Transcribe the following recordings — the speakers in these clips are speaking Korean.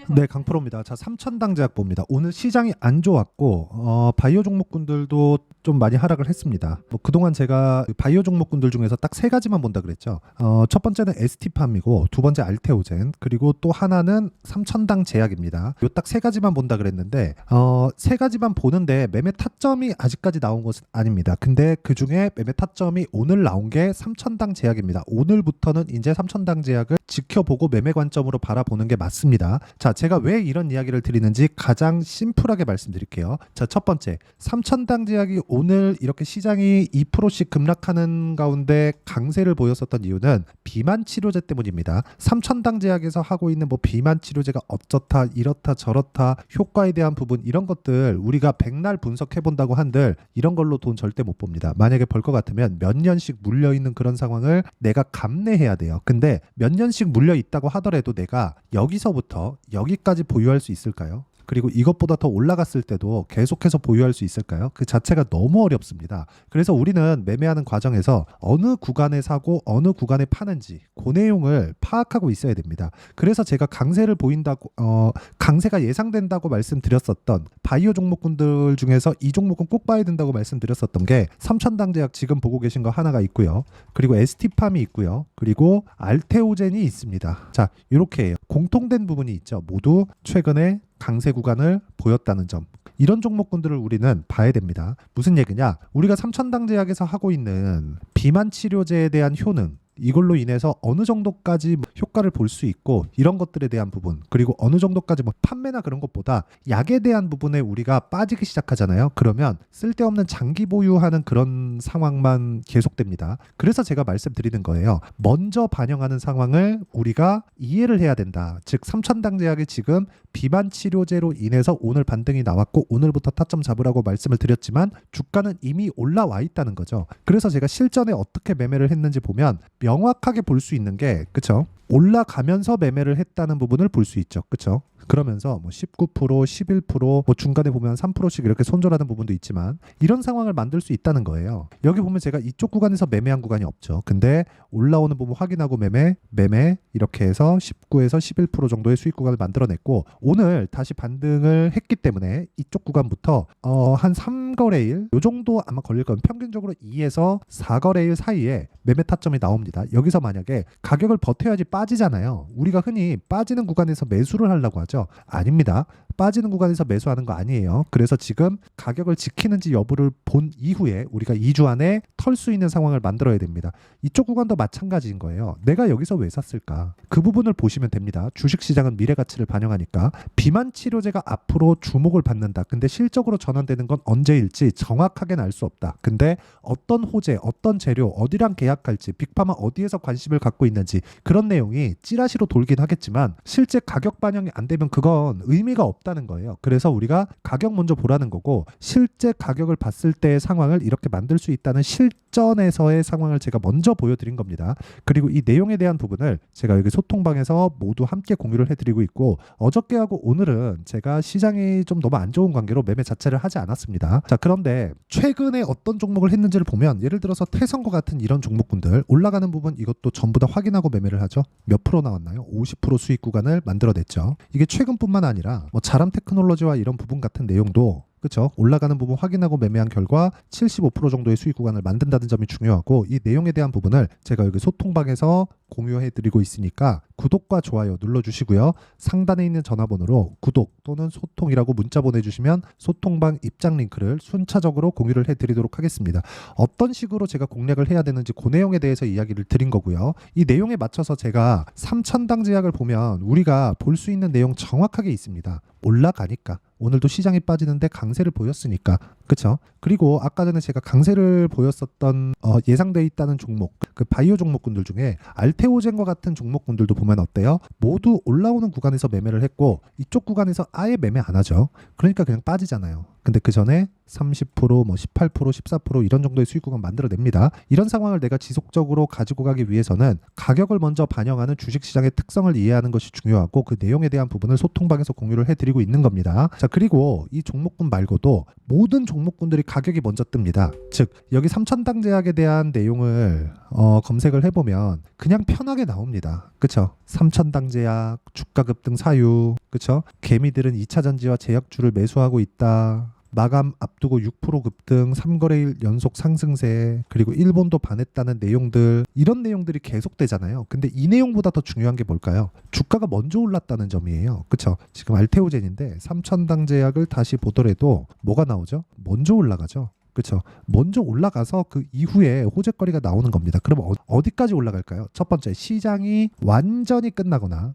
네, 강프로입니다. 자, 삼천당 제약 봅니다. 오늘 시장이 안 좋았고 바이오 종목군들도 좀 많이 하락을 했습니다. 뭐 그동안 제가 바이오 종목군들 중에서 딱 세 가지만 본다 그랬죠. 첫 번째는 ST팜이고 두 번째 알테오젠 그리고 또 하나는 삼천당 제약입니다. 요 딱 세 가지만 본다 그랬는데 세 가지만 보는데 매매 타점이 아직까지 나온 것은 아닙니다. 근데 그 중에 매매 타점이 오늘 나온 게 삼천당 제약입니다. 오늘부터는 이제 삼천당 제약을 지켜보고 매매 관점으로 바라보는 게 맞습니다. 자, 제가 왜 이런 이야기를 드리는지 가장 심플하게 말씀드릴게요. 자, 첫 번째, 삼천당 제약이 오늘 이렇게 시장이 2%씩 급락하는 가운데 강세를 보였었던 이유는 비만 치료제 때문입니다. 삼천당 제약에서 하고 있는 뭐 비만 치료제가 어쩌다 이렇다 저렇다 효과에 대한 부분 이런 것들 우리가 백날 분석해 본다고 한들 이런 걸로 돈 절대 못 봅니다. 만약에 벌 것 같으면 몇 년씩 물려 있는 그런 상황을 내가 감내해야 돼요. 근데 몇 년씩 물려 있다고 하더라도 내가 여기서부터 여기까지 보유할 수 있을까요? 그리고 이것보다 더 올라갔을 때도 계속해서 보유할 수 있을까요? 그 자체가 너무 어렵습니다. 그래서 우리는 매매하는 과정에서 어느 구간에 사고 어느 구간에 파는지 그 내용을 파악하고 있어야 됩니다. 그래서 제가 강세를 보인다고 강세가 예상된다고 말씀드렸었던 바이오 종목군들 중에서 이 종목은 꼭 봐야 된다고 말씀드렸었던 게 삼천당 제약 지금 보고 계신 거 하나가 있고요. 그리고 ST팜이 있고요. 그리고 알테오젠이 있습니다. 자, 이렇게 공통된 부분이 있죠. 모두 최근에 강세 구간을 보였다는 점. 이런 종목군들을 우리는 봐야 됩니다. 무슨 얘기냐? 우리가 삼천당 제약에서 하고 있는 비만 치료제에 대한 효능 이걸로 인해서 어느 정도까지 효과를 볼 수 있고 이런 것들에 대한 부분 그리고 어느 정도까지 뭐 판매나 그런 것보다 약에 대한 부분에 우리가 빠지기 시작하잖아요. 그러면 쓸데없는 장기 보유하는 그런 상황만 계속됩니다. 그래서 제가 말씀드리는 거예요. 먼저 반영하는 상황을 우리가 이해를 해야 된다. 즉 삼천당 제약이 지금 비만 치료제로 인해서 오늘 반등이 나왔고 오늘부터 타점 잡으라고 말씀을 드렸지만 주가는 이미 올라와 있다는 거죠. 그래서 제가 실전에 어떻게 매매를 했는지 보면 명확하게 볼 수 있는 게 그쵸? 올라가면서 매매를 했다는 부분을 볼 수 있죠. 그쵸? 그러면서 뭐 19%, 11%, 뭐 중간에 보면 3%씩 이렇게 손절하는 부분도 있지만 이런 상황을 만들 수 있다는 거예요. 여기 보면 제가 이쪽 구간에서 매매한 구간이 없죠. 근데 올라오는 부분 확인하고 매매 이렇게 해서 19에서 11% 정도의 수익 구간을 만들어냈고 오늘 다시 반등을 했기 때문에 이쪽 구간부터 한 3거래일 요 정도 아마 걸릴 거예요. 평균적으로 2에서 4거래일 사이에 매매 타점이 나옵니다. 여기서 만약에 가격을 버텨야지 빠지잖아요. 우리가 흔히 빠지는 구간에서 매수를 하려고 하죠. 아닙니다. 빠지는 구간에서 매수하는 거 아니에요. 그래서 지금 가격을 지키는지 여부를 본 이후에 우리가 2주 안에 털 수 있는 상황을 만들어야 됩니다. 이쪽 구간도 마찬가지인 거예요. 내가 여기서 왜 샀을까? 그 부분을 보시면 됩니다. 주식시장은 미래 가치를 반영하니까 비만 치료제가 앞으로 주목을 받는다. 근데 실적으로 전환되는 건 언제일지 정확하게는 알 수 없다. 근데 어떤 호재, 어떤 재료, 어디랑 계약할지, 빅파마 어디에서 관심을 갖고 있는지 그런 내용이 찌라시로 돌긴 하겠지만 실제 가격 반영이 안 되면 그건 의미가 없다는 거예요. 그래서 우리가 가격 먼저 보라는 거고 실제 가격을 봤을 때의 상황을 이렇게 만들 수 있다는 실전에서의 상황을 제가 먼저 보여드린 겁니다. 그리고 이 내용에 대한 부분을 제가 여기 소통방에서 모두 함께 공유를 해드리고 있고 어저께하고 오늘은 제가 시장이 좀 너무 안 좋은 관계로 매매 자체를 하지 않았습니다. 자, 그런데 최근에 어떤 종목을 했는지를 보면 예를 들어서 태성과 같은 이런 종목군들 올라가는 부분 이것도 전부 다 확인하고 매매를 하죠. 몇 프로 나왔나요? 50% 수익 구간을 만들어냈죠. 이게 최근뿐만 아니라 뭐 자람 테크놀로지와 이런 부분 같은 내용도 그렇죠. 올라가는 부분 확인하고 매매한 결과 75% 정도의 수익 구간을 만든다는 점이 중요하고 이 내용에 대한 부분을 제가 여기 소통방에서 공유해드리고 있으니까 구독과 좋아요 눌러주시고요. 상단에 있는 전화번호로 구독 또는 소통이라고 문자 보내주시면 소통방 입장 링크를 순차적으로 공유를 해드리도록 하겠습니다. 어떤 식으로 제가 공략을 해야 되는지 그 내용에 대해서 이야기를 드린 거고요. 이 내용에 맞춰서 제가 삼천당 제약을 보면 우리가 볼 수 있는 내용 정확하게 있습니다. 올라가니까 오늘도 시장이 빠지는데 강세를 보였으니까 그렇죠. 그리고 아까 전에 제가 강세를 보였었던 예상돼 있다는 종목 그 바이오 종목군들 중에 알테오젠과 같은 종목군들도 보면 어때요? 모두 올라오는 구간에서 매매를 했고 이쪽 구간에서 아예 매매 안 하죠. 그러니까 그냥 빠지잖아요. 근데 그 전에 30%, 뭐 18%, 14% 이런 정도의 수익 구간 만들어냅니다. 이런 상황을 내가 지속적으로 가지고 가기 위해서는 가격을 먼저 반영하는 주식시장의 특성을 이해하는 것이 중요하고 그 내용에 대한 부분을 소통방에서 공유를 해드리고 있는 겁니다. 자, 그리고 이 종목군 말고도 모든 종목군들이 가격이 먼저 뜹니다. 즉 여기 삼천당제약에 대한 내용을 검색을 해보면 그냥 편하게 나옵니다. 그쵸? 삼천당제약, 주가 급등 사유, 그쵸? 개미들은 2차전지와 제약주를 매수하고 있다. 마감 앞두고 6% 급등, 3거래일 연속 상승세, 그리고 일본도 반했다는 내용들, 이런 내용들이 계속되잖아요. 근데 이 내용보다 더 중요한 게 뭘까요? 주가가 먼저 올랐다는 점이에요. 그쵸? 지금 알테오젠인데 삼천당제약을 다시 보더라도 뭐가 나오죠? 먼저 올라가죠. 그렇죠. 먼저 올라가서 그 이후에 호재거리가 나오는 겁니다. 그럼 어디까지 올라갈까요? 첫 번째, 시장이 완전히 끝나거나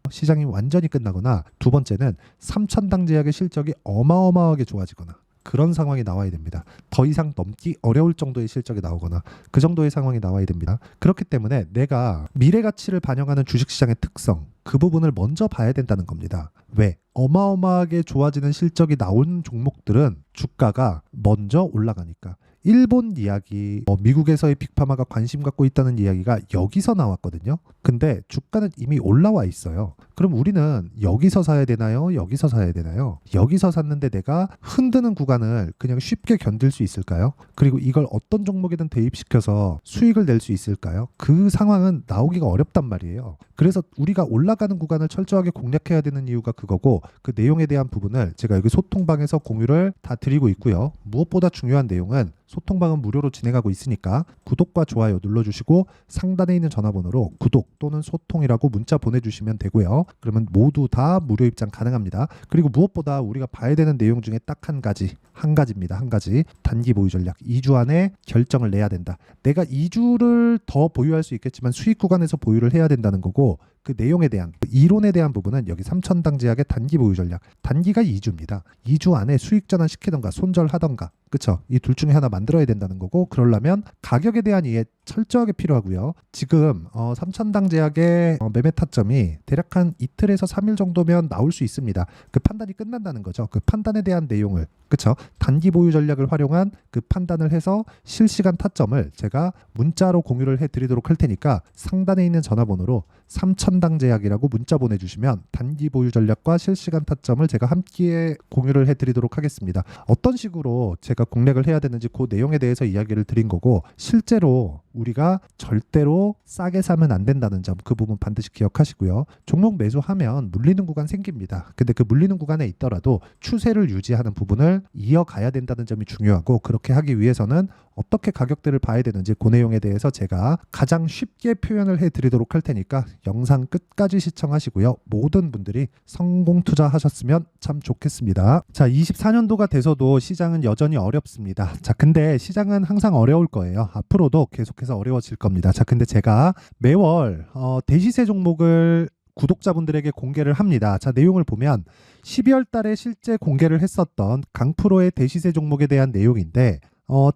두 번째는 삼천당제약의 실적이 어마어마하게 좋아지거나 그런 상황이 나와야 됩니다. 더 이상 넘기 어려울 정도의 실적이 나오거나 그 정도의 상황이 나와야 됩니다. 그렇기 때문에 내가 미래 가치를 반영하는 주식시장의 특성, 그 부분을 먼저 봐야 된다는 겁니다. 왜? 어마어마하게 좋아지는 실적이 나온 종목들은 주가가 먼저 올라가니까. 일본 이야기, 미국에서의 빅파마가 관심 갖고 있다는 이야기가 여기서 나왔거든요. 근데 주가는 이미 올라와 있어요. 그럼 우리는 여기서 사야 되나요? 여기서 사야 되나요? 여기서 샀는데 내가 흔드는 구간을 그냥 쉽게 견딜 수 있을까요? 그리고 이걸 어떤 종목이든 대입시켜서 수익을 낼 수 있을까요? 그 상황은 나오기가 어렵단 말이에요. 그래서 우리가 올라가는 구간을 철저하게 공략해야 되는 이유가 그거고, 그 내용에 대한 부분을 제가 여기 소통방에서 공유를 다 드리고 있고요. 무엇보다 중요한 내용은 소통방은 무료로 진행하고 있으니까 구독과 좋아요 눌러주시고 상단에 있는 전화번호로 구독 또는 소통이라고 문자 보내주시면 되고요. 그러면 모두 다 무료 입장 가능합니다. 그리고 무엇보다 우리가 봐야 되는 내용 중에 딱 한 가지입니다. 한 가지. 단기 보유 전략. 2주 안에 결정을 내야 된다. 내가 2주를 더 보유할 수 있겠지만 수익 구간에서 보유를 해야 된다는 거고, 그 내용에 대한, 그 이론에 대한 부분은 여기 삼천당제약의 단기 보유 전략. 단기가 2주입니다. 2주 안에 수익 전환시키던가 손절하던가, 그쵸? 이 둘 중에 하나 만들어야 된다는 거고, 그러려면 가격에 대한 이해 철저하게 필요하고요. 지금 삼천당제약의 매매 타점이 대략 한 이틀에서 3일 정도면 나올 수 있습니다. 그 판단이 끝난다는 거죠. 그 판단에 대한 내용을, 그쵸? 단기 보유 전략을 활용한 그 판단을 해서 실시간 타점을 제가 문자로 공유를 해드리도록 할 테니까 상단에 있는 전화번호로 삼천당제약이라고 문자 보내주시면 단기 보유 전략과 실시간 타점을 제가 함께 공유를 해드리도록 하겠습니다. 어떤 식으로 제가 공략을 해야 되는지 그 내용에 대해서 이야기를 드린 거고, 실제로 우리가 절대로 싸게 사면 안 된다는 점, 그 부분 반드시 기억하시고요. 종목 매수하면 물리는 구간 생깁니다. 근데 그 물리는 구간에 있더라도 추세를 유지하는 부분을 이어가야 된다는 점이 중요하고, 그렇게 하기 위해서는 어떻게 가격대를 봐야 되는지 그 내용에 대해서 제가 가장 쉽게 표현을 해드리도록 할 테니까 영상 끝까지 시청하시고요. 모든 분들이 성공 투자하셨으면 참 좋겠습니다. 자, 24년도가 돼서도 시장은 여전히 어렵습니다. 자, 근데 시장은 항상 어려울 거예요. 앞으로도 계속해서 어려워질 겁니다. 자, 근데 제가 매월 대시세 종목을 구독자분들에게 공개를 합니다. 자, 내용을 보면 12월 달에 실제 공개를 했었던 강프로의 대시세 종목에 대한 내용인데,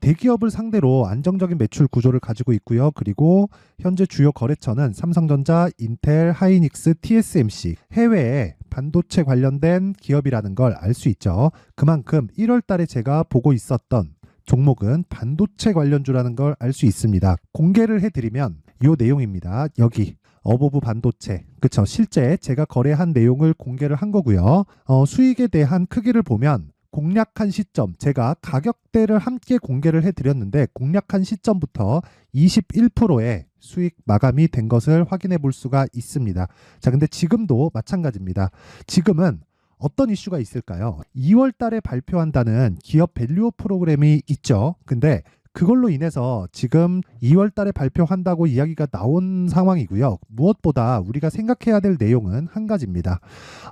대기업을 상대로 안정적인 매출 구조를 가지고 있고요. 그리고 현재 주요 거래처는 삼성전자, 인텔, 하이닉스, TSMC, 해외에 반도체 관련된 기업이라는 걸 알 수 있죠. 그만큼 1월 달에 제가 보고 있었던 종목은 반도체 관련주라는 걸 알 수 있습니다. 공개를 해드리면 이 내용입니다. 여기 어보브 반도체, 그쵸? 실제 제가 거래한 내용을 공개를 한 거고요. 수익에 대한 크기를 보면 공략한 시점, 제가 가격대를 함께 공개를 해드렸는데 공략한 시점부터 21%의 수익 마감이 된 것을 확인해 볼 수가 있습니다. 자, 근데 지금도 마찬가지입니다. 지금은 어떤 이슈가 있을까요? 2월 달에 발표한다는 기업 밸류업 프로그램이 있죠. 근데 그걸로 인해서 지금 2월 달에 발표한다고 이야기가 나온 상황이고요. 무엇보다 우리가 생각해야 될 내용은 한 가지입니다.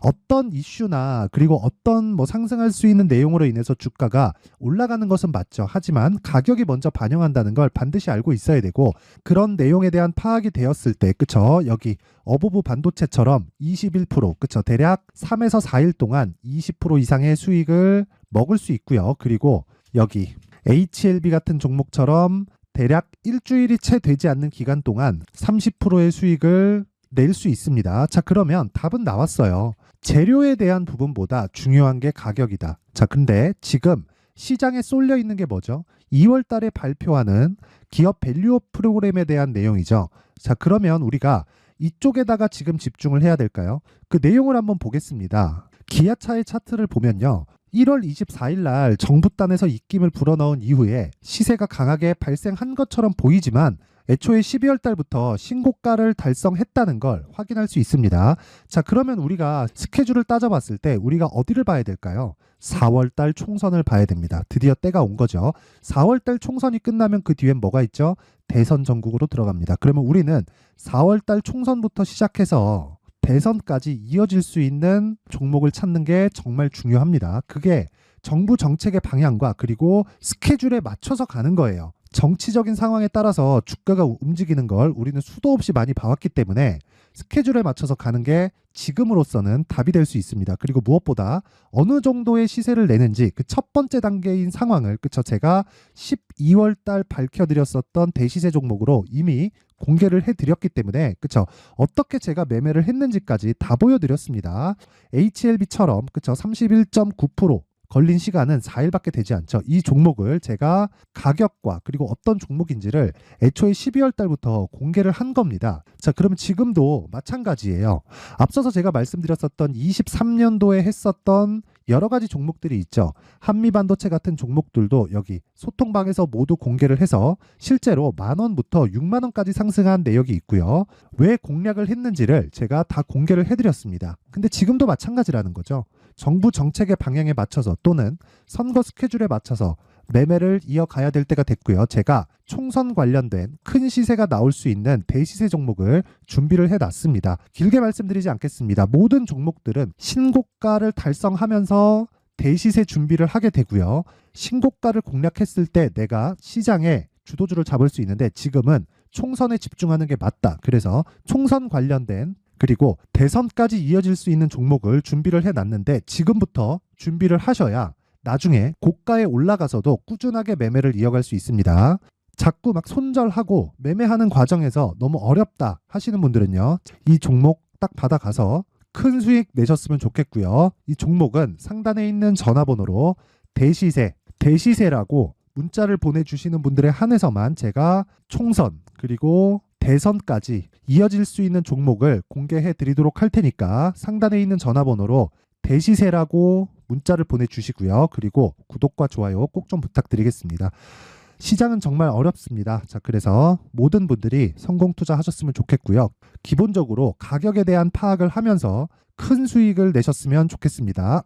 어떤 이슈나 그리고 어떤 상승할 수 있는 내용으로 인해서 주가가 올라가는 것은 맞죠. 하지만 가격이 먼저 반영한다는 걸 반드시 알고 있어야 되고, 그런 내용에 대한 파악이 되었을 때, 그쵸? 여기 어보브 반도체처럼 21%, 그쵸? 대략 3에서 4일 동안 20% 이상의 수익을 먹을 수 있고요. 그리고 여기 HLB 같은 종목처럼 대략 일주일이 채 되지 않는 기간 동안 30%의 수익을 낼 수 있습니다. 자, 그러면 답은 나왔어요. 재료에 대한 부분보다 중요한 게 가격이다. 자, 근데 지금 시장에 쏠려 있는 게 뭐죠? 2월 달에 발표하는 기업 밸류업 프로그램에 대한 내용이죠. 자, 그러면 우리가 이쪽에다가 지금 집중을 해야 될까요? 그 내용을 한번 보겠습니다. 기아차의 차트를 보면요. 1월 24일 날 정부단에서 입김을 불어넣은 이후에 시세가 강하게 발생한 것처럼 보이지만 애초에 12월 달부터 신고가를 달성했다는 걸 확인할 수 있습니다. 자, 그러면 우리가 스케줄을 따져봤을 때 우리가 어디를 봐야 될까요? 4월 달 총선을 봐야 됩니다. 드디어 때가 온 거죠. 4월 달 총선이 끝나면 그 뒤엔 뭐가 있죠? 대선 전국으로 들어갑니다. 그러면 우리는 4월 달 총선부터 시작해서 대선까지 이어질 수 있는 종목을 찾는 게 정말 중요합니다. 그게 정부 정책의 방향과 그리고 스케줄에 맞춰서 가는 거예요. 정치적인 상황에 따라서 주가가 움직이는 걸 우리는 수도 없이 많이 봐왔기 때문에 스케줄에 맞춰서 가는 게 지금으로서는 답이 될 수 있습니다. 그리고 무엇보다 어느 정도의 시세를 내는지 그 첫 번째 단계인 상황을 그쵸 제가 12월 달 밝혀드렸었던 대시세 종목으로 이미 공개를 해드렸기 때문에 그쵸 어떻게 제가 매매를 했는지까지 다 보여드렸습니다. HLB처럼 그쵸 31.9% 걸린 시간은 4일밖에 되지 않죠. 이 종목을 제가 가격과 그리고 어떤 종목인지를 애초에 12월 달부터 공개를 한 겁니다. 자, 그러면 지금도 마찬가지예요. 앞서서 제가 말씀드렸었던 23년도에 했었던 여러 가지 종목들이 있죠. 한미반도체 같은 종목들도 여기 소통방에서 모두 공개를 해서 실제로 10,000원부터 60,000원까지 상승한 내역이 있고요. 왜 공략을 했는지를 제가 다 공개를 해드렸습니다. 근데 지금도 마찬가지라는 거죠. 정부 정책의 방향에 맞춰서 또는 선거 스케줄에 맞춰서 매매를 이어가야 될 때가 됐고요. 제가 총선 관련된 큰 시세가 나올 수 있는 대시세 종목을 준비를 해놨습니다. 길게 말씀드리지 않겠습니다. 모든 종목들은 신고가를 달성하면서 대시세 준비를 하게 되고요. 신고가를 공략했을 때 내가 시장에 주도주를 잡을 수 있는데 지금은 총선에 집중하는 게 맞다. 그래서 총선 관련된 그리고 대선까지 이어질 수 있는 종목을 준비를 해놨는데 지금부터 준비를 하셔야 나중에 고가에 올라가서도 꾸준하게 매매를 이어갈 수 있습니다. 자꾸 막 손절하고 매매하는 과정에서 너무 어렵다 하시는 분들은요. 이 종목 딱 받아가서 큰 수익 내셨으면 좋겠고요. 이 종목은 상단에 있는 전화번호로 대시세라고 문자를 보내주시는 분들에 한해서만 제가 총선 그리고 대선까지 이어질 수 있는 종목을 공개해 드리도록 할 테니까 상단에 있는 전화번호로 대시세라고 문자를 보내주시고요. 그리고 구독과 좋아요 꼭 좀 부탁드리겠습니다. 시장은 정말 어렵습니다. 자, 그래서 모든 분들이 성공 투자하셨으면 좋겠고요. 기본적으로 가격에 대한 파악을 하면서 큰 수익을 내셨으면 좋겠습니다.